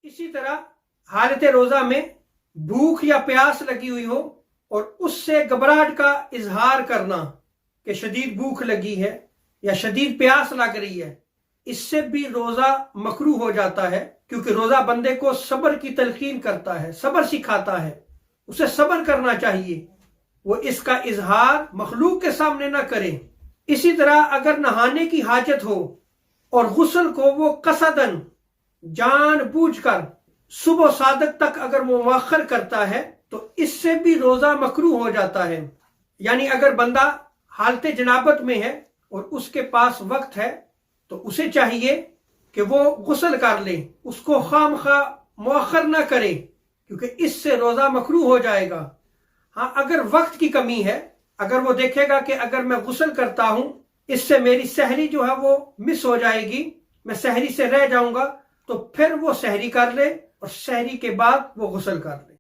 इसी तरह हालत रोज़ा में भूख या प्यास लगी हुई हो और उससे घबराहट का इजहार करना कि शदीद भूख लगी है या शदीद प्यास लग रही है, इससे भी रोज़ा मकरूह हो जाता है, क्योंकि रोज़ा बंदे को सब्र की तलकीन करता है, सब्र सिखाता है। उसे सब्र करना चाहिए, वो इसका इजहार मखलूक के सामने ना करे। इसी तरह अगर नहाने की हाजत हो और गुस्ल को वो कसदन जानबूझकर सुबह सादक तक अगर वो मुअख्खर करता है तो इससे भी रोज़ा मकरूह हो जाता है। यानी अगर बंदा हालत जनाबत में है और उसके पास वक्त है तो उसे चाहिए कि वो गुस्ल कर ले, उसको खामखा मुअख्खर ना करे, क्योंकि इससे रोज़ा मकरूह हो जाएगा। हाँ, अगर वक्त की कमी है, अगर वो देखेगा कि अगर मैं गुस्ल करता हूं इससे मेरी सहरी जो है वो मिस हो जाएगी, मैं सहरी से रह जाऊंगा, तो फिर वो सहरी कर ले और सहरी के बाद वो गुस्ल कर ले।